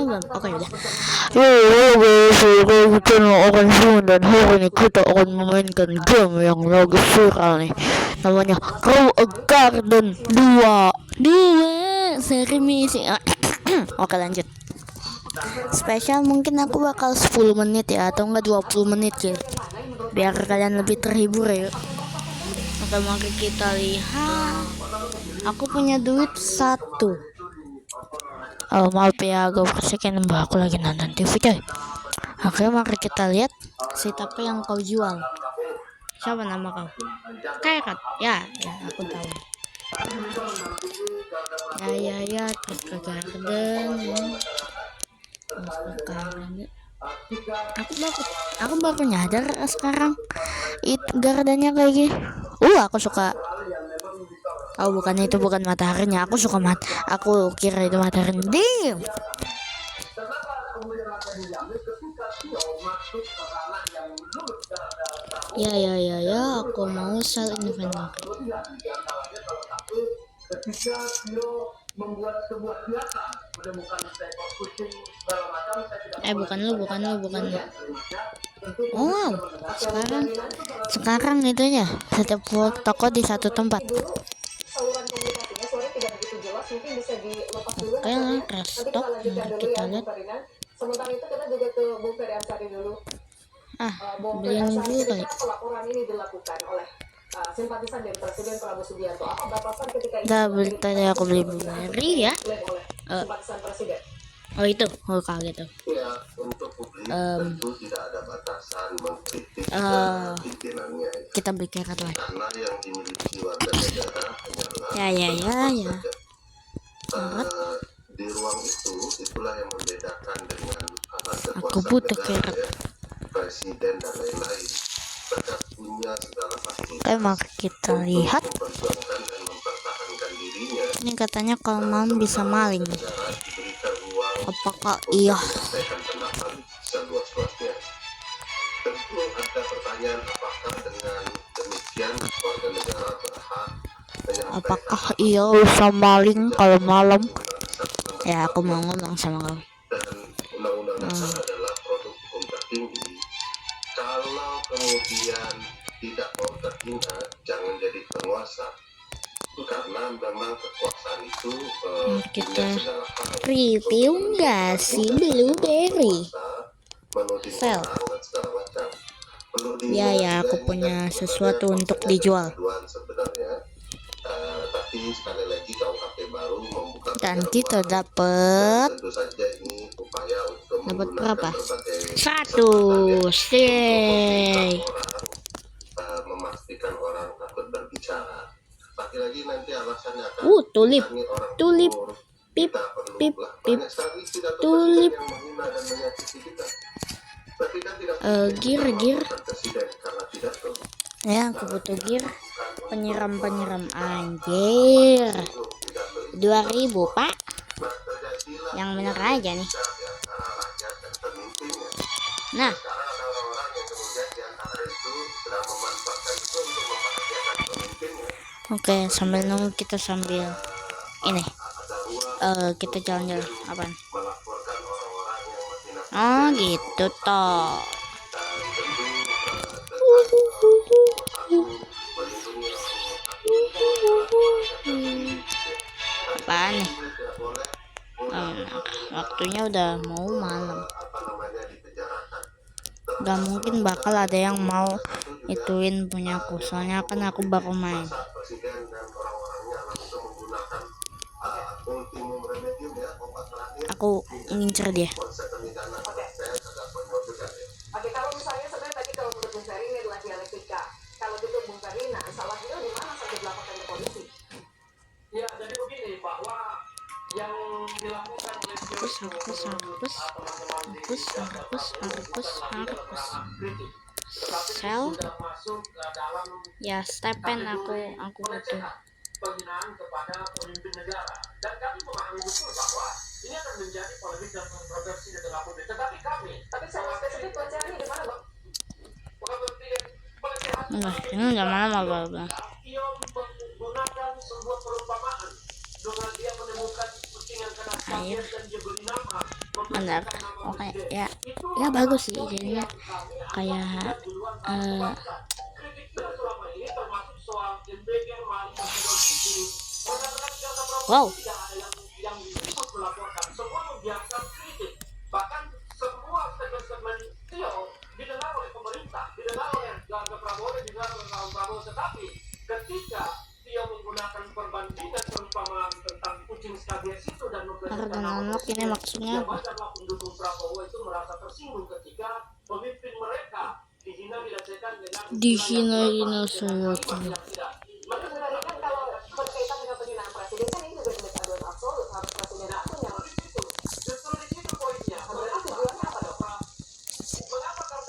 belum? Oke udah. Halo guys, saya channel akan Zoom dan hari ini kita akan memainkan game yang lagi viral nih. Namanya Grow a Garden 2 seri misi. Oke lanjut. Spesial mungkin aku bakal 10 menit ya, atau enggak 20 menit ya, biar kalian lebih terhibur ya. Oke, mari kita lihat. Aku punya duit 1. Oh maaf ya, agak persekian mbak, aku lagi nonton TV coy. Oke, mari kita lihat setup yang kau jual. Siapa nama kau? Kayak ya aku tahu. Ya terus ke garden. Aku baru nyadar sekarang gardennya kayak gini. Aku suka. Oh bukan, itu bukan mataharinya. Aku suka aku kira itu matahari. Damn. Ya, aku mau sell inventory. Bukan lu. Oh, sekarang itunya setiap toko di satu tempat. Oke lah, restock. Kita lihat. Sementara itu kita juga ke Bung Ferry Amsari dulu. Beliin dulu kali. Pelaporan ini dilakukan oleh simpatisan dari Presiden Prabowo Subianto. Apa batasan ketika ini? Tadi aku beli blueberry ya. Simpatisan Presiden. Oh itu, kaget tuh. Ya, untuk publik tentu tidak ada batasan mengkritik pimpinannya. Kita beli carrot lagi. Karena yang dimiliki warga negara hanyalah ya. Di ruang itulah yang membedakan dengan aku butuh carrot. Presiden dan lain-lain punya segala fasilitas. Maka kita lihat. Ini katanya kalau malam bisa maling. Apakah iya? Tentu ada pertanyaan, apakah dengan demikian warga negara berhak? Apakah iya bisa maling kalau malam? Ya aku mau ngomong sama kamu. Dan undang-undang dasar adalah produk hukum tertinggi. Kalau kemudian tidak mau terhina, jangan jadi penguasa. Karena memang kekuasaan itu kita review nggak sih blueberry sell. Ya aku punya sesuatu untuk dijual. Dan kita dapat berapa? 1 stay. Memastikan orang takut berbicara. Lagi nanti alasannya akan tulip pip tulip gear ya, aku butuh gear penyiram anjir 2000 pak, yang bener aja nih. Nah oke, sambil nunggu kita sambil ini kita jalan-jalan apaan? Oh gitu toh. Apaan nih? Waktunya udah mau malam. Gak mungkin bakal ada yang mau ituin punyaku, soalnya kan aku baru main. Aku ngincer dia. Oke, kalau misalnya sebenarnya tadi kalau menurut Bung Ferry ini adalah dialektika. Kalau gitu Bung Ferry, salahnya di mana sampai dilaporkan ke polisi? Ya, jadi begini bahwa yang dilakukan harus sel ya stepen aku butuh penghinaan kepada pemimpin negara, dan kami memahami betul bahwa ini akan menjadi polemik dan kontroversi di tengah publik. Tetapi saya spesifik pelecehannya di mana, Bang? Ini nggak mana Bang. Dia menggunakan sebuah perumpamaan dengan dia menemukan kucing yang kena sakit dan dia beri nama benar. Oke, ya bagus sih jadinya kayak wow. Ardan ini maksudnya apa? Dihina saya tuh.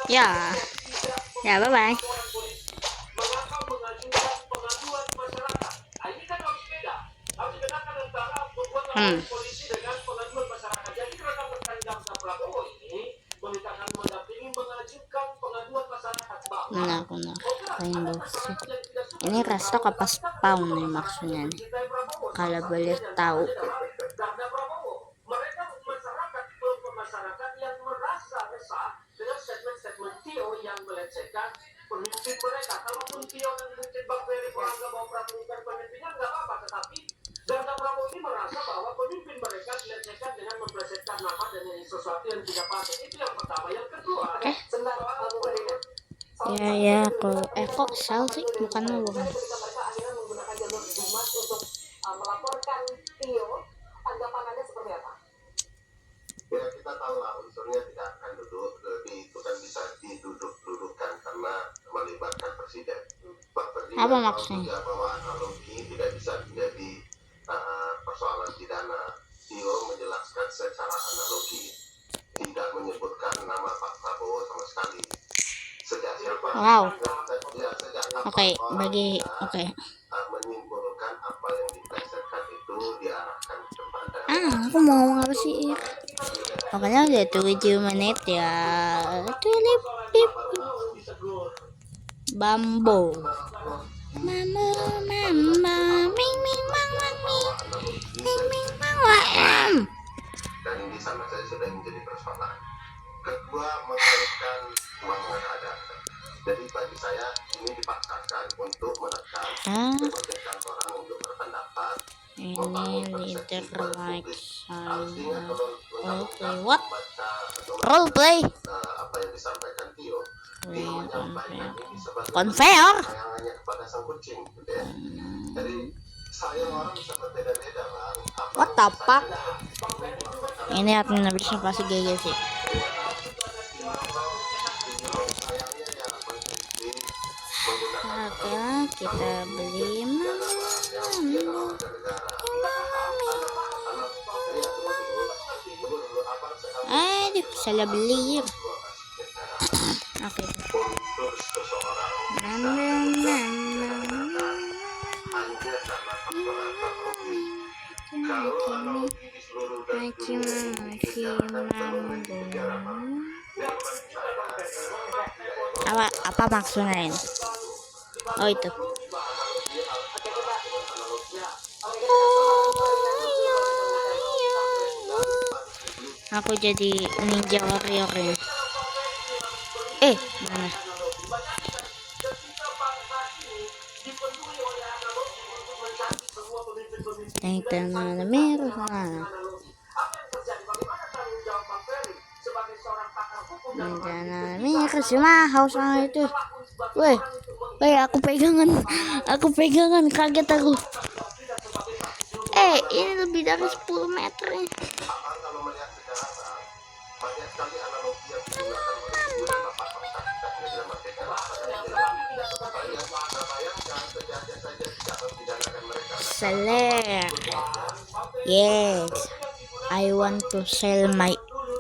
Ya, bye bye. Benar, paling bagus sih. Ini restock apa spawn nih maksudnya nih? Kalau boleh tahu. Ya kok sel sih bukan bukan. Ya kita tahu lah unsurnya tidak akan duduk, itu kan bisa diduduk-dudukkan karena melibatkan presiden. Apa maksudnya? Bahwa analogi tidak bisa menjadi persoalan pidana. Tio menjelaskan secara analogi, tidak menyebutkan nama Pak Prabowo sama sekali. Wow. Oke. Menyimpulkan apa yang diplesetkan itu diarahkan kepada. Aku mau ngomong apa sih? Pokoknya udah 7 menit ya. Tulip pip bambo. Mama ming ming mang mang ming ming mang wam. Dan ini sama saja sudah menjadi persoalan. Kedua, mengaitkan uang ada. Jadi bagi saya ini dipaksakan untuk menekan kebebasan orang untuk berpendapat. Ini leader like saya. What? Roleplay? Apa yang disampaikan Tio menyampaikan ini sebagai Konver? tayangannya kepada sang kucing, gitu ya. Jadi saya orang bisa berbeda-beda, Bang. What the fuck? Ini admin habisnya pasti GG sih. Oke, kita beli aduh, salah beli. Oke. Apa maksudnya ini? Oh itu. Aku jadi ninja warrior ya. Mana? Tanah merah mana? Tanah merah semua haus itu. Weh, aku pegangan kaget aku. Ini lebih dari 10 meter nih. Seller. Yes, I want to sell my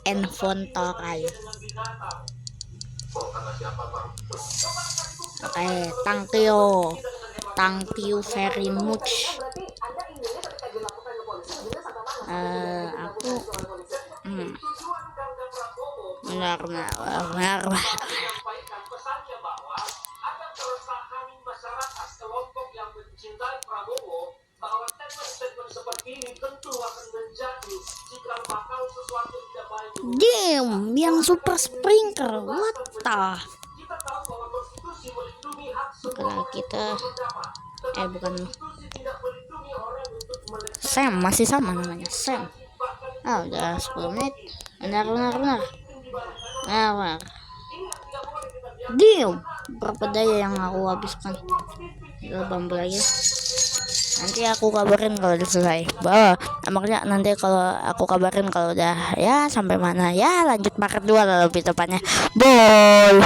inventory. Okay, thank you very much. Aku benar. Damn, yang super sprinkler, what the? Kalau kita, bukan Sam, masih sama namanya Sam. Udah 10 menit. Benar. Damn, berapa daya yang aku habiskan? Gila, bumble aja. Nanti aku kabarin kalau udah selesai. Makanya nanti kalau aku kabarin kalau udah ya sampai mana ya, lanjut part 2 lah lebih tepatnya. Bye.